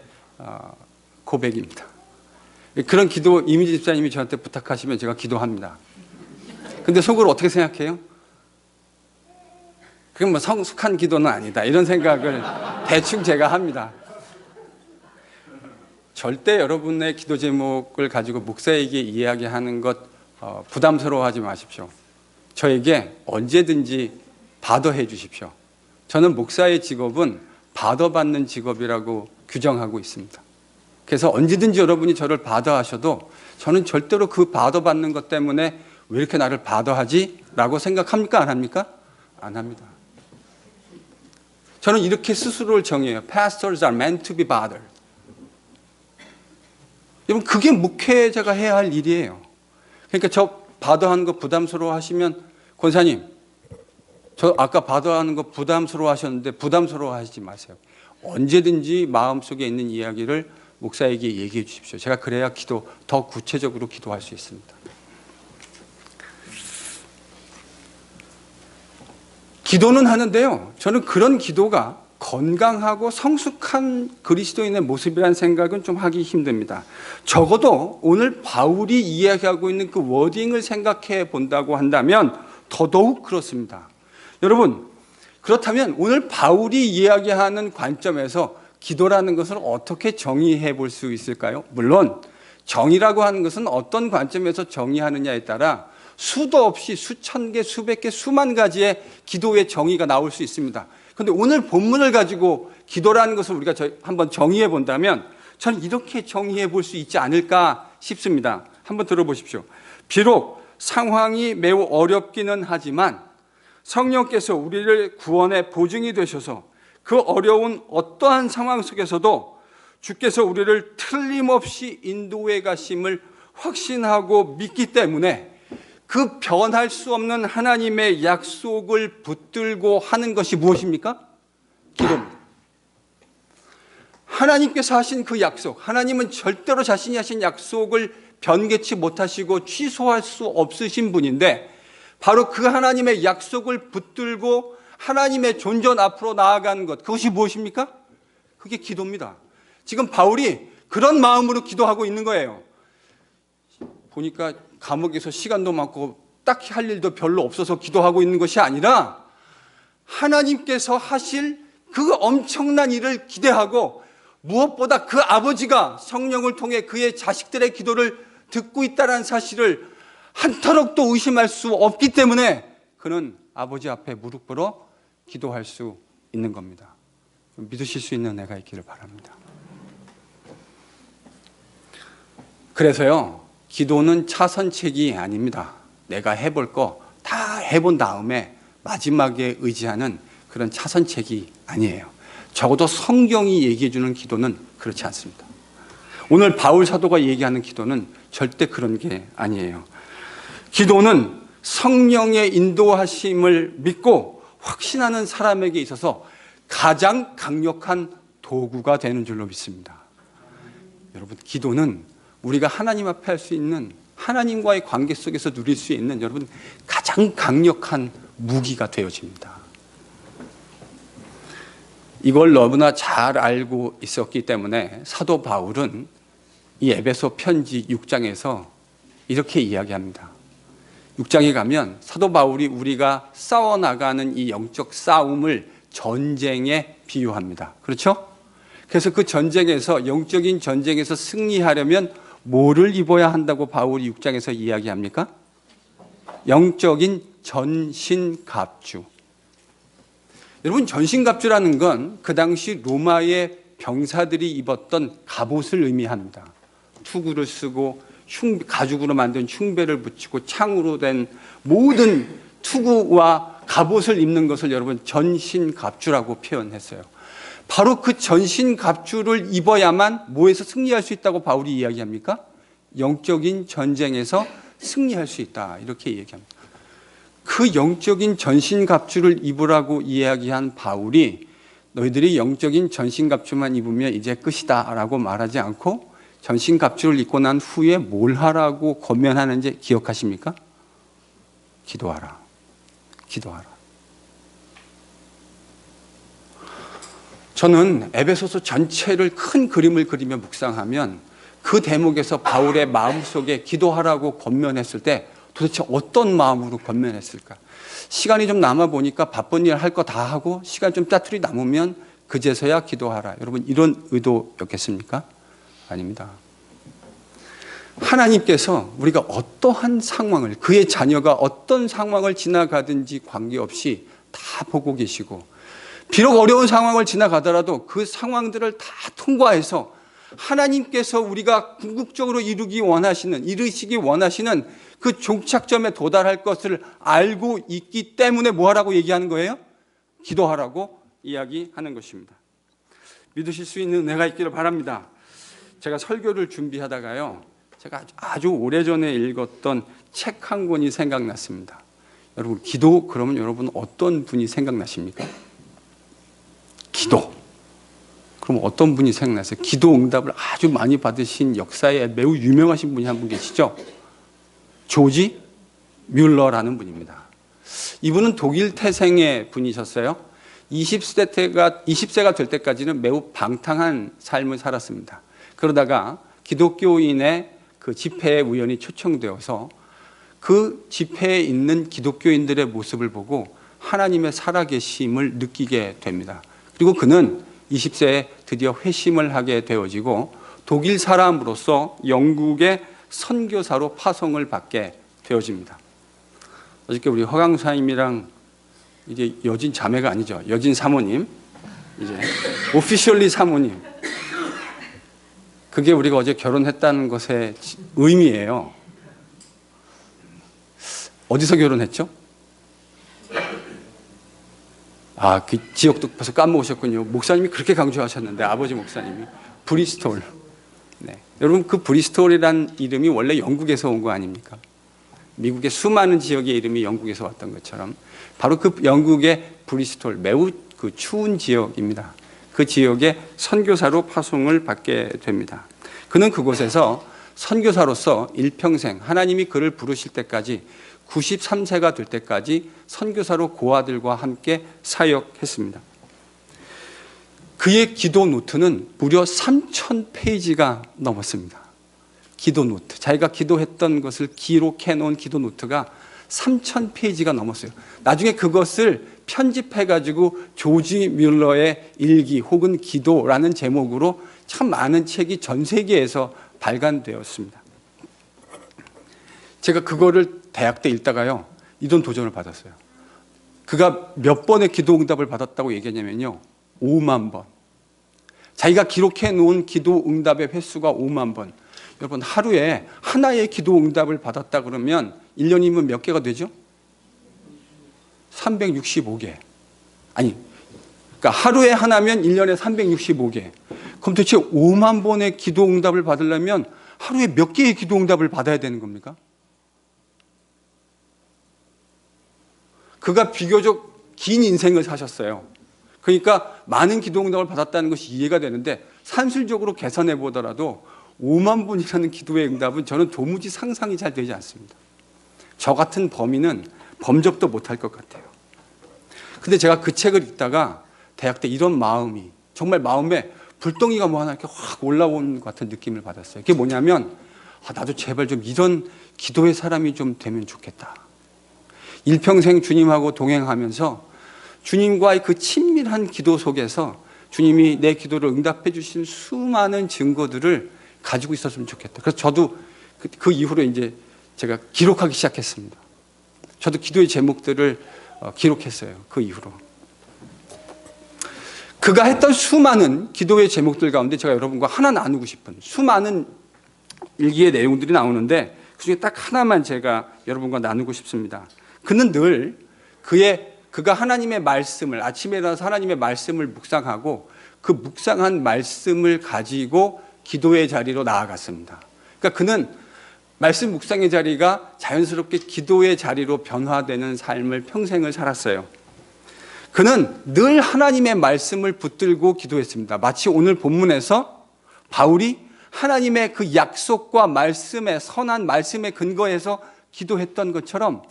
고백입니다. 그런 기도 이미지 집사님이 저한테 부탁하시면 제가 기도합니다. 근데 속으로 어떻게 생각해요? 그건 뭐 성숙한 기도는 아니다, 이런 생각을 대충 제가 합니다. 절대 여러분의 기도 제목을 가지고 목사에게 이야기하는 것 부담스러워하지 마십시오. 저에게 언제든지 받아해 주십시오. 저는 목사의 직업은 받아받는 직업이라고 규정하고 있습니다. 그래서 언제든지 여러분이 저를 받아하셔도 저는 절대로 그 받아받는 것 때문에 왜 이렇게 나를 받아하지? 라고 생각합니까? 안 합니까? 안 합니다. 저는 이렇게 스스로를 정해요. Pastors are meant to be bothered. 여러분, 그게 목회자가 해야 할 일이에요. 그러니까 저 받아하는 거 부담스러워 하시면, 권사님, 저 아까 받아하는 거 부담스러워 하셨는데 부담스러워 하시지 마세요. 언제든지 마음속에 있는 이야기를 목사에게 얘기해 주십시오. 제가 그래야 더 구체적으로 기도할 수 있습니다. 기도는 하는데요, 저는 그런 기도가 건강하고 성숙한 그리스도인의 모습이라는 생각은 좀 하기 힘듭니다. 적어도 오늘 바울이 이야기하고 있는 그 워딩을 생각해 본다고 한다면 더더욱 그렇습니다. 여러분, 그렇다면 오늘 바울이 이야기하는 관점에서 기도라는 것을 어떻게 정의해 볼 수 있을까요? 물론 정의라고 하는 것은 어떤 관점에서 정의하느냐에 따라 수도 없이 수천 개, 수백 개, 수만 가지의 기도의 정의가 나올 수 있습니다. 그런데 오늘 본문을 가지고 기도라는 것을 우리가 한번 정의해 본다면 저는 이렇게 정의해 볼 수 있지 않을까 싶습니다. 한번 들어보십시오. 비록 상황이 매우 어렵기는 하지만 성령께서 우리를 구원의 보증이 되셔서 그 어려운 어떠한 상황 속에서도 주께서 우리를 틀림없이 인도해 가심을 확신하고 믿기 때문에 그 변할 수 없는 하나님의 약속을 붙들고 하는 것이 무엇입니까? 기도입니다. 하나님께서 하신 그 약속, 하나님은 절대로 자신이 하신 약속을 변개치 못하시고 취소할 수 없으신 분인데, 바로 그 하나님의 약속을 붙들고 하나님의 존전 앞으로 나아가는 것, 그것이 무엇입니까? 그게 기도입니다. 지금 바울이 그런 마음으로 기도하고 있는 거예요. 보니까 감옥에서 시간도 많고 딱히 할 일도 별로 없어서 기도하고 있는 것이 아니라 하나님께서 하실 그 엄청난 일을 기대하고, 무엇보다 그 아버지가 성령을 통해 그의 자식들의 기도를 듣고 있다는 사실을 한터럭도 의심할 수 없기 때문에 그는 아버지 앞에 무릎 꿇어 기도할 수 있는 겁니다. 믿으실 수 있는 은혜가 있기를 바랍니다. 그래서요, 기도는 차선책이 아닙니다. 내가 해볼 거 다 해본 다음에 마지막에 의지하는 그런 차선책이 아니에요. 적어도 성경이 얘기해 주는 기도는 그렇지 않습니다. 오늘 바울 사도가 얘기하는 기도는 절대 그런 게 아니에요. 기도는 성령의 인도하심을 믿고 확신하는 사람에게 있어서 가장 강력한 도구가 되는 줄로 믿습니다. 여러분, 기도는 우리가 하나님 앞에 할 수 있는, 하나님과의 관계 속에서 누릴 수 있는, 여러분, 가장 강력한 무기가 되어집니다. 이걸 너무나 잘 알고 있었기 때문에 사도 바울은 이 에베소 편지 6장에서 이렇게 이야기합니다. 6장에 가면 사도 바울이 우리가 싸워나가는 이 영적 싸움을 전쟁에 비유합니다. 그렇죠? 그래서 그 전쟁에서, 영적인 전쟁에서 승리하려면 뭐를 입어야 한다고 바울이 6장에서 이야기합니까? 영적인 전신갑주. 여러분, 전신갑주라는 건 그 당시 로마의 병사들이 입었던 갑옷을 의미합니다. 투구를 쓰고 가죽으로 만든 흉배를 붙이고 창으로 된 모든 투구와 갑옷을 입는 것을 여러분 전신갑주라고 표현했어요. 바로 그 전신갑주를 입어야만 뭐에서 승리할 수 있다고 바울이 이야기합니까? 영적인 전쟁에서 승리할 수 있다, 이렇게 얘기합니다. 그 영적인 전신갑주를 입으라고 이야기한 바울이 너희들이 영적인 전신갑주만 입으면 이제 끝이다 라고 말하지 않고 전신갑주를 입고 난 후에 뭘 하라고 권면하는지 기억하십니까? 기도하라. 기도하라. 저는 에베소서 전체를 큰 그림을 그리며 묵상하면 그 대목에서 바울의 마음속에 기도하라고 권면했을 때 도대체 어떤 마음으로 권면했을까? 시간이 좀 남아보니까 바쁜 일 할 거 다 하고 시간 좀 짜투리 남으면 그제서야 기도하라. 여러분, 이런 의도였겠습니까? 아닙니다. 하나님께서 우리가 어떠한 상황을, 그의 자녀가 어떤 상황을 지나가든지 관계없이 다 보고 계시고, 비록 어려운 상황을 지나가더라도 그 상황들을 다 통과해서 하나님께서 우리가 궁극적으로 이루시기 원하시는 그 종착점에 도달할 것을 알고 있기 때문에 뭐 하라고 얘기하는 거예요? 기도하라고 이야기하는 것입니다. 믿으실 수 있는 은혜가 있기를 바랍니다. 제가 설교를 준비하다가요, 제가 아주 오래전에 읽었던 책 한 권이 생각났습니다. 여러분, 기도 그러면 여러분 어떤 분이 생각나십니까? 기도. 그럼 어떤 분이 생각나세요? 기도 응답을 아주 많이 받으신 역사에 매우 유명하신 분이 한 분 계시죠? 조지 뮬러라는 분입니다. 이분은 독일 태생의 분이셨어요. 20세가 될 때까지는 매우 방탕한 삶을 살았습니다. 그러다가 기독교인의 그 집회에 우연히 초청되어서 그 집회에 있는 기독교인들의 모습을 보고 하나님의 살아계심을 느끼게 됩니다. 그리고 그는 20세에 드디어 회심을 하게 되어지고 독일 사람으로서 영국의 선교사로 파송을 받게 되어집니다. 어저께 우리 허강사님이랑 이제 여진 자매가 아니죠. 여진 사모님, 이제 오피셜리 사모님. 그게 우리가 어제 결혼했다는 것의 의미예요. 어디서 결혼했죠? 그 지역도 벌써 까먹으셨군요. 목사님이 그렇게 강조하셨는데, 아버지 목사님이 브리스톨. 네. 여러분, 그 브리스톨이란 이름이 원래 영국에서 온 거 아닙니까? 미국의 수많은 지역의 이름이 영국에서 왔던 것처럼 바로 그 영국의 브리스톨, 매우 그 추운 지역입니다. 그 지역에 선교사로 파송을 받게 됩니다. 그는 그곳에서 선교사로서 일평생 하나님이 그를 부르실 때까지 93세가 될 때까지 선교사로 고아들과 함께 사역했습니다. 그의 기도 노트는 무려 3,000페이지가 넘었습니다. 기도 노트, 자기가 기도했던 것을 기록해 놓은 기도 노트가 3,000페이지가 넘었어요. 나중에 그것을 편집해가지고 조지 뮬러의 일기 혹은 기도라는 제목으로 참 많은 책이 전 세계에서 발간되었습니다. 제가 그거를 대학 때 읽다가요, 이런 도전을 받았어요. 그가 몇 번의 기도 응답을 받았다고 얘기하냐면요, 5만 번. 자기가 기록해 놓은 기도 응답의 횟수가 5만 번. 여러분, 하루에 하나의 기도 응답을 받았다 그러면 1년이면 몇 개가 되죠? 365개. 아니, 그러니까 하루에 하나면 1년에 365개. 그럼 도대체 5만 번의 기도 응답을 받으려면 하루에 몇 개의 기도 응답을 받아야 되는 겁니까? 그가 비교적 긴 인생을 사셨어요. 그러니까 많은 기도 응답을 받았다는 것이 이해가 되는데, 산술적으로 계산해 보더라도 5만 번이라는 기도의 응답은 저는 도무지 상상이 잘 되지 않습니다. 저 같은 범인은 범접도 못할 것 같아요. 근데 제가 그 책을 읽다가 대학 때 이런 마음이, 정말 마음에 불덩이가 뭐 하나 이렇게 확 올라온 것 같은 느낌을 받았어요. 그게 뭐냐면, 나도 제발 좀 이런 기도의 사람이 좀 되면 좋겠다. 일평생 주님하고 동행하면서 주님과의 그 친밀한 기도 속에서 주님이 내 기도를 응답해 주신 수많은 증거들을 가지고 있었으면 좋겠다. 그래서 저도 그 이후로 이제 제가 기록하기 시작했습니다. 저도 기도의 제목들을 기록했어요. 그 이후로. 그가 했던 수많은 기도의 제목들 가운데 제가 여러분과 하나 나누고 싶은 수많은 일기의 내용들이 나오는데, 그중에 딱 하나만 제가 여러분과 나누고 싶습니다. 그는 늘 그가 하나님의 말씀을, 아침에 일어나서 하나님의 말씀을 묵상하고 그 묵상한 말씀을 가지고 기도의 자리로 나아갔습니다. 그러니까 그는 말씀 묵상의 자리가 자연스럽게 기도의 자리로 변화되는 삶을 평생을 살았어요. 그는 늘 하나님의 말씀을 붙들고 기도했습니다. 마치 오늘 본문에서 바울이 하나님의 그 약속과 말씀에, 선한 말씀에 근거해서 기도했던 것처럼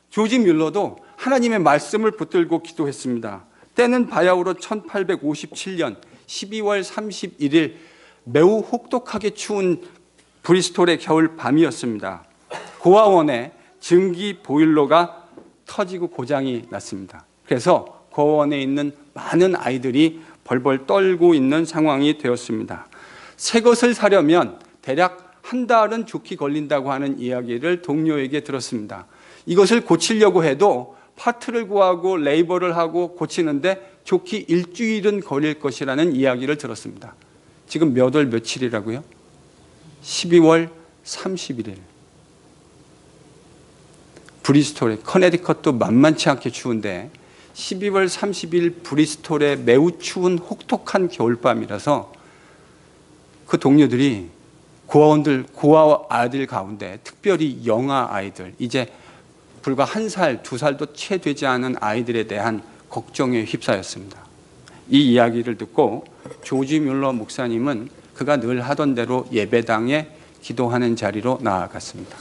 조지 뮬러도 하나님의 말씀을 붙들고 기도했습니다. 때는 바야흐로 1857년 12월 31일 매우 혹독하게 추운 브리스톨의 겨울 밤이었습니다. 고아원에 증기 보일러가 터지고 고장이 났습니다. 그래서 고아원에 있는 많은 아이들이 벌벌 떨고 있는 상황이 되었습니다. 새 것을 사려면 대략 한 달은 좋게 걸린다고 하는 이야기를 동료에게 들었습니다. 이것을 고치려고 해도 파트를 구하고 레이버를 하고 고치는데 좋게 일주일은 걸릴 것이라는 이야기를 들었습니다. 지금 몇 월 며칠이라고요? 12월 31일. 브리스톨에, 커네디컷도 만만치 않게 추운데 12월 30일 브리스톨의 매우 추운 혹독한 겨울밤이라서 그 동료들이 고아 아이들 가운데 특별히 영아 아이들, 이제 불과 1살, 2살도 채 되지 않은 아이들에 대한 걱정에 휩싸였습니다. 이 이야기를 듣고 조지 뮬러 목사님은 그가 늘 하던 대로 예배당에 기도하는 자리로 나아갔습니다.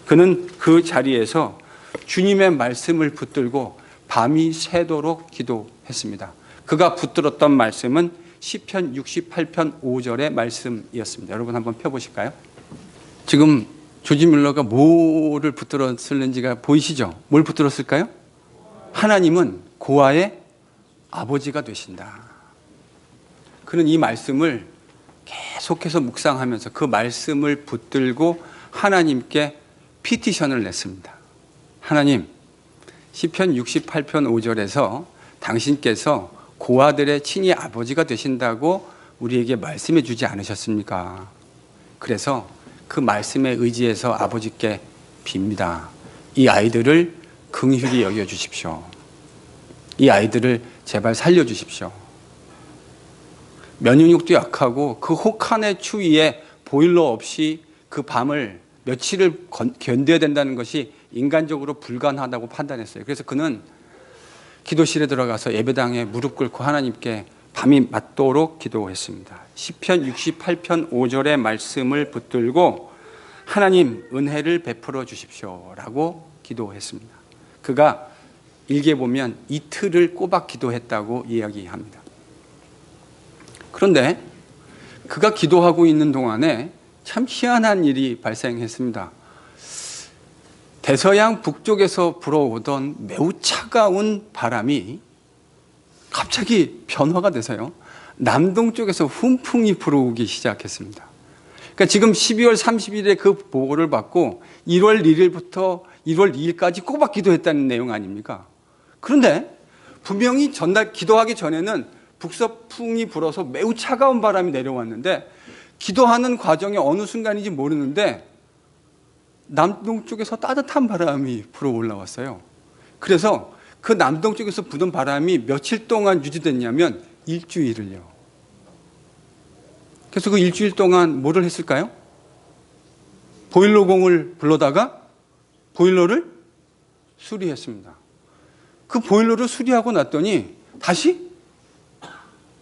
그는 그 자리에서 주님의 말씀을 붙들고 밤이 새도록 기도했습니다. 그가 붙들었던 말씀은 시편 68편 5절의 말씀이었습니다. 여러분 한번 펴보실까요? 지금 조지 뮬러가 뭐를 붙들었을는지가 보이시죠? 뭘 붙들었을까요? 하나님은 고아의 아버지가 되신다. 그는 이 말씀을 계속해서 묵상하면서 그 말씀을 붙들고 하나님께 피티션을 냈습니다. 하나님, 시편 68편 5절에서 당신께서 고아들의 친히 아버지가 되신다고 우리에게 말씀해 주지 않으셨습니까? 그래서 그 말씀에 의지해서 아버지께 빕니다. 이 아이들을 긍휼히 여겨주십시오. 이 아이들을 제발 살려주십시오. 면역력도 약하고 그 혹한의 추위에 보일러 없이 그 밤을 며칠을 견뎌야 된다는 것이 인간적으로 불가능하다고 판단했어요. 그래서 그는 기도실에 들어가서 예배당에 무릎 꿇고 하나님께 밤이 맞도록 기도했습니다. 시편 68편 5절의 말씀을 붙들고 하나님 은혜를 베풀어 주십시오라고 기도했습니다. 그가 일기에 보면 이틀을 꼬박 기도했다고 이야기합니다. 그런데 그가 기도하고 있는 동안에 참 희한한 일이 발생했습니다. 대서양 북쪽에서 불어오던 매우 차가운 바람이 갑자기 변화가 돼서요, 남동쪽에서 훈풍이 불어오기 시작했습니다. 그러니까 지금 12월 30일에 그 보고를 받고 1월 1일부터 1월 2일까지 꼬박 기도했다는 내용 아닙니까? 그런데 분명히 전날 기도하기 전에는 북서풍이 불어서 매우 차가운 바람이 내려왔는데 기도하는 과정에 어느 순간인지 모르는데 남동쪽에서 따뜻한 바람이 불어 올라왔어요. 그래서 그 남동쪽에서 부는 바람이 며칠 동안 유지됐냐면 일주일을요. 그래서 그 일주일 동안 뭐를 했을까요? 보일러공을 불러다가 보일러를 수리했습니다. 그 보일러를 수리하고 났더니 다시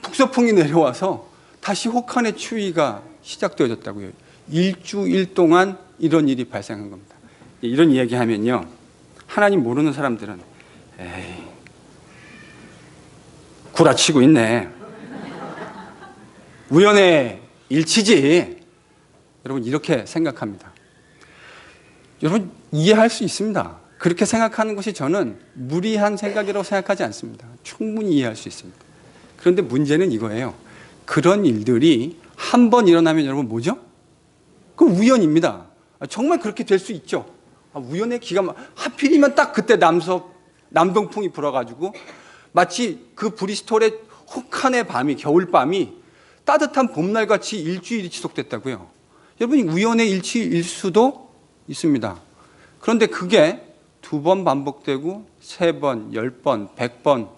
북서풍이 내려와서 다시 혹한의 추위가 시작되어졌다고요. 일주일 동안 이런 일이 발생한 겁니다. 이런 이야기하면요, 하나님 모르는 사람들은 에이, 구라치고 있네, 우연의 일치지, 여러분 이렇게 생각합니다. 여러분 이해할 수 있습니다. 그렇게 생각하는 것이 저는 무리한 생각이라고 생각하지 않습니다. 충분히 이해할 수 있습니다. 그런데 문제는 이거예요. 그런 일들이 한 번 일어나면 여러분 뭐죠? 그 우연입니다. 정말 그렇게 될 수 있죠. 우연의 기가 하필이면 딱 그때 남동풍이 불어가지고 마치 그 브리스톨의 혹한의 밤이, 겨울밤이 따뜻한 봄날같이 일주일이 지속됐다고요. 여러분 우연의 일치일 수도 있습니다. 그런데 그게 2번 반복되고 3번, 10번, 100번,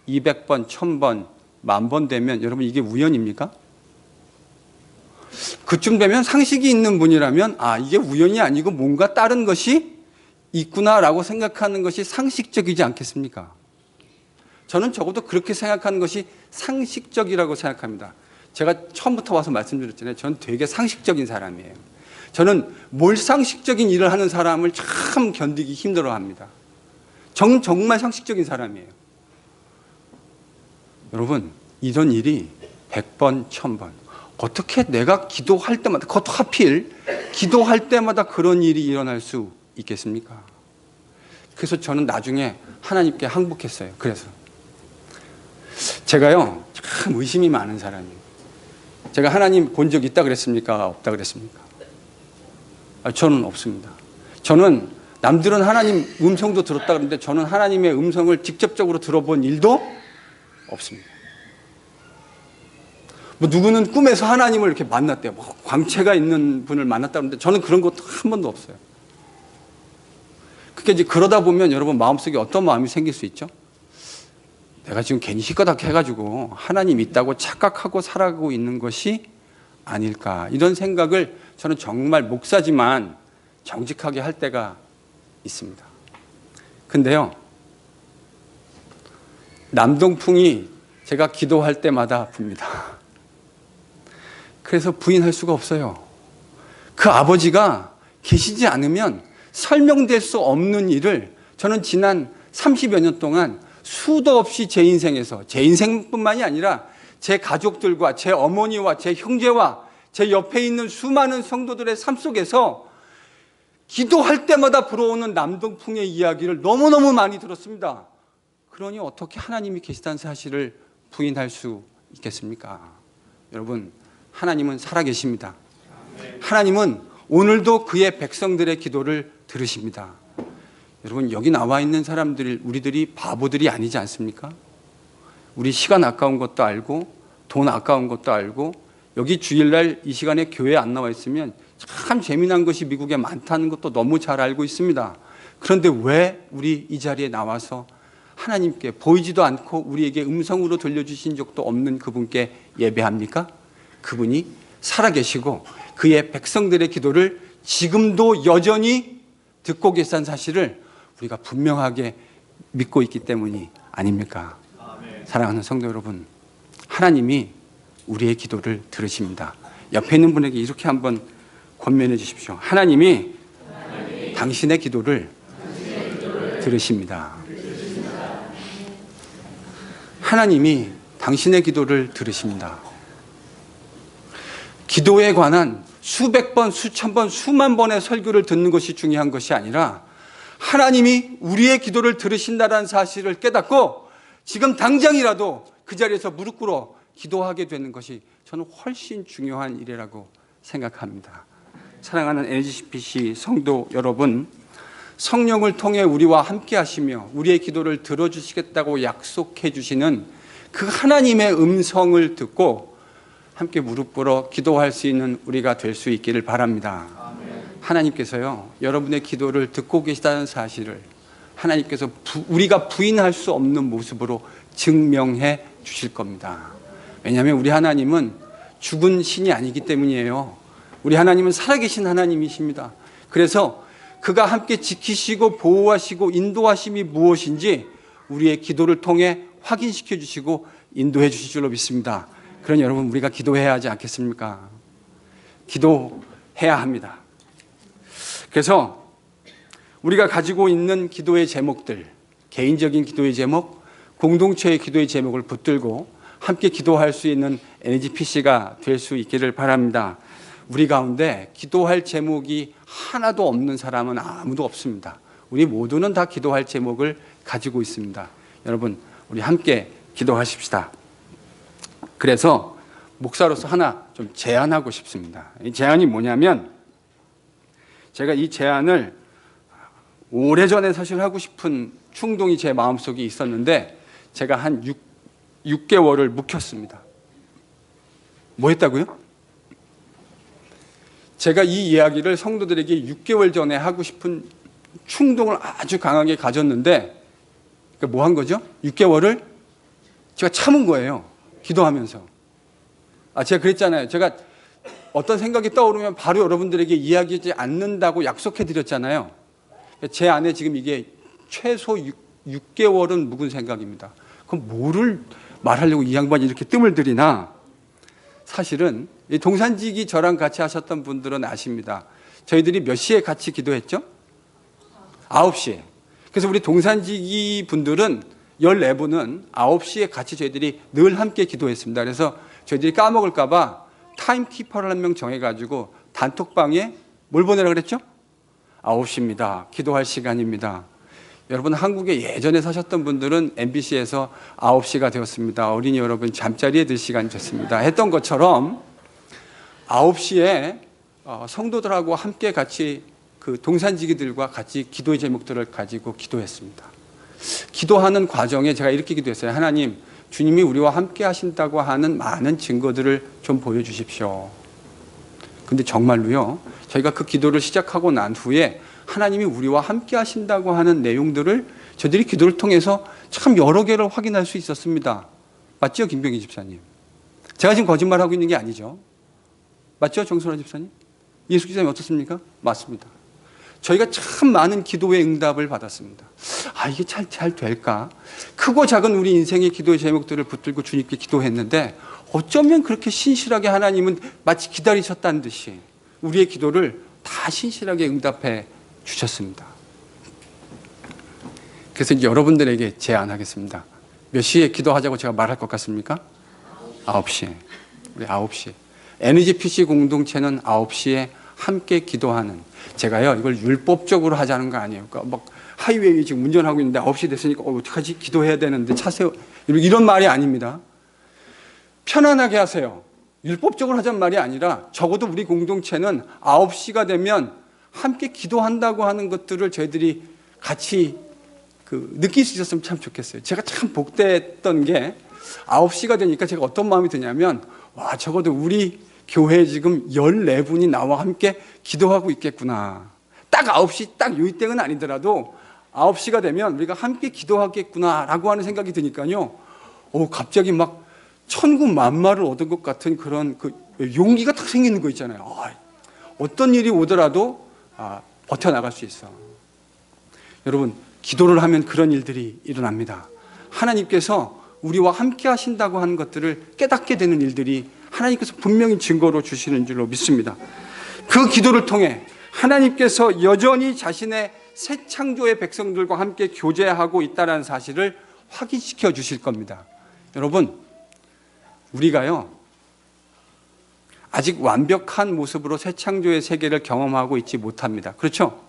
200번, 1000번, 10,000번 되면 여러분 이게 우연입니까? 그쯤 되면 상식이 있는 분이라면 이게 우연이 아니고 뭔가 다른 것이 있구나라고 생각하는 것이 상식적이지 않겠습니까? 저는 적어도 그렇게 생각하는 것이 상식적이라고 생각합니다. 제가 처음부터 와서 말씀드렸잖아요. 저는 되게 상식적인 사람이에요. 저는 몰상식적인 일을 하는 사람을 참 견디기 힘들어합니다. 정말 상식적인 사람이에요. 여러분 이런 일이 100번, 1000번, 어떻게 내가 기도할 때마다, 그것도 하필 기도할 때마다 그런 일이 일어날 수 있겠습니까? 그래서 저는 나중에 하나님께 항복했어요. 그래서 제가요 참 의심이 많은 사람이에요. 제가 하나님 본 적 있다 그랬습니까? 없다 그랬습니까? 저는 없습니다. 저는 남들은 하나님 음성도 들었다 그러는데 저는 하나님의 음성을 직접적으로 들어본 일도 없습니다. 누구는 꿈에서 하나님을 이렇게 만났대요. 광채가 있는 분을 만났다 그러는데 저는 그런 것도 한 번도 없어요. 그게 이제 그러다 보면 여러분 마음속에 어떤 마음이 생길 수 있죠? 내가 지금 괜히 희꺼닥 해가지고 하나님 있다고 착각하고 살아가고 있는 것이 아닐까, 이런 생각을 저는 정말 목사지만 정직하게 할 때가 있습니다. 근데요, 남동풍이 제가 기도할 때마다 붑니다. 그래서 부인할 수가 없어요. 그 아버지가 계시지 않으면 설명될 수 없는 일을 저는 지난 30여 년 동안 수도 없이 제 인생에서, 제 인생뿐만이 아니라 제 가족들과 제 어머니와 제 형제와 제 옆에 있는 수많은 성도들의 삶 속에서 기도할 때마다 불어오는 남동풍의 이야기를 너무너무 많이 들었습니다. 그러니 어떻게 하나님이 계시다는 사실을 부인할 수 있겠습니까? 여러분, 하나님은 살아계십니다. 하나님은 오늘도 그의 백성들의 기도를 들으십니다. 여러분, 여기 나와 있는 사람들, 우리들이 바보들이 아니지 않습니까? 우리 시간 아까운 것도 알고 돈 아까운 것도 알고 여기 주일날 이 시간에 교회에 안 나와 있으면 참 재미난 것이 미국에 많다는 것도 너무 잘 알고 있습니다. 그런데 왜 우리 이 자리에 나와서 하나님께 보이지도 않고 우리에게 음성으로 들려주신 적도 없는 그분께 예배합니까? 그분이 살아계시고 그의 백성들의 기도를 지금도 여전히 듣고 계시다는 사실을 우리가 분명하게 믿고 있기 때문이 아닙니까? 아멘. 사랑하는 성도 여러분, 하나님이 우리의 기도를 들으십니다. 옆에 있는 분에게 이렇게 한번 권면해 주십시오. 하나님이 당신의 기도를 들으십니다. 하나님이 당신의 기도를 들으십니다. 기도에 관한 수백 번, 수천 번, 수만 번의 설교를 듣는 것이 중요한 것이 아니라 하나님이 우리의 기도를 들으신다는 사실을 깨닫고 지금 당장이라도 그 자리에서 무릎 꿇어 기도하게 되는 것이 저는 훨씬 중요한 일이라고 생각합니다. 사랑하는 NGCPC 성도 여러분, 성령을 통해 우리와 함께 하시며 우리의 기도를 들어주시겠다고 약속해 주시는 그 하나님의 음성을 듣고 함께 무릎 꿇어 기도할 수 있는 우리가 될 수 있기를 바랍니다. 아멘. 하나님께서요, 여러분의 기도를 듣고 계시다는 사실을 하나님께서 우리가 부인할 수 없는 모습으로 증명해 주실 겁니다. 왜냐하면 우리 하나님은 죽은 신이 아니기 때문이에요. 우리 하나님은 살아계신 하나님이십니다. 그래서 그가 함께 지키시고 보호하시고 인도하심이 무엇인지 우리의 기도를 통해 확인시켜 주시고 인도해 주실 줄로 믿습니다. 그러니 여러분, 우리가 기도해야 하지 않겠습니까? 기도해야 합니다. 그래서 우리가 가지고 있는 기도의 제목들, 개인적인 기도의 제목, 공동체의 기도의 제목을 붙들고 함께 기도할 수 있는 NGPC가 될 수 있기를 바랍니다. 우리 가운데 기도할 제목이 하나도 없는 사람은 아무도 없습니다. 우리 모두는 다 기도할 제목을 가지고 있습니다. 여러분, 우리 함께 기도하십시다. 그래서 목사로서 하나 좀 제안하고 싶습니다. 이 제안이 뭐냐면, 제가 이 제안을 오래전에 사실 하고 싶은 충동이 제 마음속에 있었는데 제가 한 6개월을 묵혔습니다. 뭐 했다고요? 제가 이 이야기를 성도들에게 6개월 전에 하고 싶은 충동을 아주 강하게 가졌는데, 그러니까 뭐 한 거죠? 6개월을 제가 참은 거예요. 기도하면서. 제가 그랬잖아요. 제가 어떤 생각이 떠오르면 바로 여러분들에게 이야기하지 않는다고 약속해 드렸잖아요. 제 안에 지금 이게 최소 6개월은 묵은 생각입니다. 그럼 뭐를 말하려고 이 양반이 이렇게 뜸을 들이나? 사실은 이 동산지기 저랑 같이 하셨던 분들은 아십니다. 저희들이 몇 시에 같이 기도했죠? 9시에. 그래서 우리 동산지기 분들은 14분은 9시에 같이 저희들이 늘 함께 기도했습니다. 그래서 저희들이 까먹을까 봐 타임키퍼를 한 명 정해가지고 단톡방에 뭘 보내라 그랬죠? 9시입니다. 기도할 시간입니다. 여러분, 한국에 예전에 사셨던 분들은 MBC에서 9시가 되었습니다. 어린이 여러분 잠자리에 들 시간이 됐습니다. 했던 것처럼 9시에 성도들하고 함께 같이 그 동산지기들과 같이 기도의 제목들을 가지고 기도했습니다. 기도하는 과정에 제가 이렇게 기도했어요. 하나님, 주님이 우리와 함께 하신다고 하는 많은 증거들을 좀 보여주십시오. 근데 정말로요, 저희가 그 기도를 시작하고 난 후에 하나님이 우리와 함께 하신다고 하는 내용들을 저희들이 기도를 통해서 참 여러 개를 확인할 수 있었습니다. 맞죠, 김병희 집사님? 제가 지금 거짓말하고 있는 게 아니죠. 맞죠, 정선아 집사님? 예수 집사님 어떻습니까? 맞습니다. 저희가 참 많은 기도의 응답을 받았습니다. 이게 잘 될까? 크고 작은 우리 인생의 기도의 제목들을 붙들고 주님께 기도했는데 어쩌면 그렇게 신실하게 하나님은 마치 기다리셨다는 듯이 우리의 기도를 다 신실하게 응답해 주셨습니다. 그래서 이제 여러분들에게 제안하겠습니다. 몇 시에 기도하자고 제가 말할 것 같습니까? 9시에. 우리 9시에. NGPC 공동체는 9시에 함께 기도하는, 제가요 이걸 율법적으로 하자는 거 아니에요. 그러니까 막 하이웨이 지금 운전하고 있는데 9시 됐으니까 어떡하지? 기도해야 되는데 차 세워. 이런 말이 아닙니다. 편안하게 하세요. 율법적으로 하자는 말이 아니라 적어도 우리 공동체는 9시가 되면 함께 기도한다고 하는 것들을 저희들이 같이 느낄 수 있었으면 참 좋겠어요. 제가 참 복됐던 게 9시가 되니까 제가 어떤 마음이 드냐면, 와, 적어도 우리 교회에 지금 14분이 나와 함께 기도하고 있겠구나. 딱 9시 딱 요이땡은 아니더라도 9시가 되면 우리가 함께 기도하겠구나라고 하는 생각이 드니까요. 갑자기 막 천군 만마를 얻은 것 같은 그런 용기가 딱 생기는 거 있잖아요. 어떤 일이 오더라도 버텨나갈 수 있어. 여러분, 기도를 하면 그런 일들이 일어납니다. 하나님께서 우리와 함께 하신다고 하는 것들을 깨닫게 되는 일들이 하나님께서 분명히 증거로 주시는 줄로 믿습니다. 그 기도를 통해 하나님께서 여전히 자신의 새 창조의 백성들과 함께 교제하고 있다는 사실을 확인시켜 주실 겁니다. 여러분, 우리가요, 아직 완벽한 모습으로 새 창조의 세계를 경험하고 있지 못합니다. 그렇죠?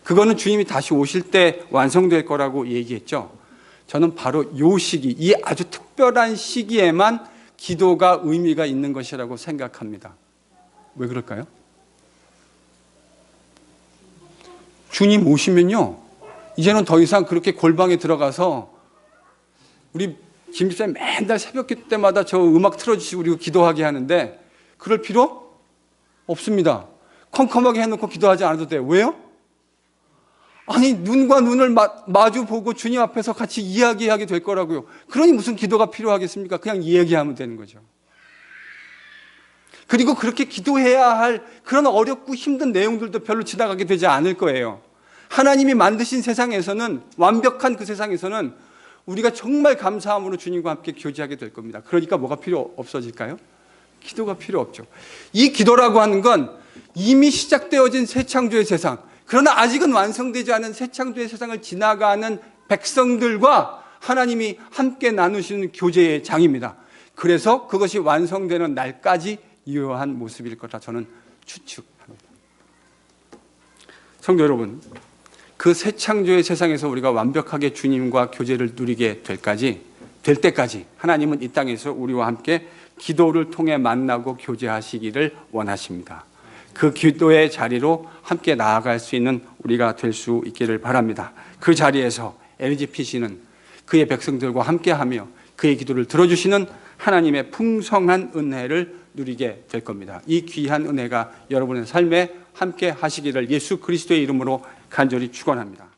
그거는 주님이 다시 오실 때 완성될 거라고 얘기했죠. 저는 바로 이 시기, 이 아주 특별한 시기에만 기도가 의미가 있는 것이라고 생각합니다. 왜 그럴까요? 주님 오시면요, 이제는 더 이상 그렇게 골방에 들어가서 우리 김 집사님 맨날 새벽기 때마다 저 음악 틀어주시고 그리고 기도하게 하는데 그럴 필요 없습니다. 컴컴하게 해놓고 기도하지 않아도 돼요. 왜요? 아니, 눈과 눈을 마주 보고 주님 앞에서 같이 이야기하게 될 거라고요. 그러니 무슨 기도가 필요하겠습니까? 그냥 이야기하면 되는 거죠. 그리고 그렇게 기도해야 할 그런 어렵고 힘든 내용들도 별로 지나가게 되지 않을 거예요. 하나님이 만드신 세상에서는, 완벽한 그 세상에서는 우리가 정말 감사함으로 주님과 함께 교제하게 될 겁니다. 그러니까 뭐가 필요 없어질까요? 기도가 필요 없죠. 이 기도라고 하는 건 이미 시작되어진 새 창조의 세상, 그러나 아직은 완성되지 않은 새 창조의 세상을 지나가는 백성들과 하나님이 함께 나누시는 교제의 장입니다. 그래서 그것이 완성되는 날까지 유효한 모습일 거라 저는 추측합니다. 성도 여러분, 그 새 창조의 세상에서 우리가 완벽하게 주님과 교제를 누리게 될 때까지 하나님은 이 땅에서 우리와 함께 기도를 통해 만나고 교제하시기를 원하십니다. 그 기도의 자리로 함께 나아갈 수 있는 우리가 될 수 있기를 바랍니다. 그 자리에서 LGPC는 그의 백성들과 함께하며 그의 기도를 들어주시는 하나님의 풍성한 은혜를 누리게 될 겁니다. 이 귀한 은혜가 여러분의 삶에 함께 하시기를 예수 그리스도의 이름으로 간절히 축원합니다.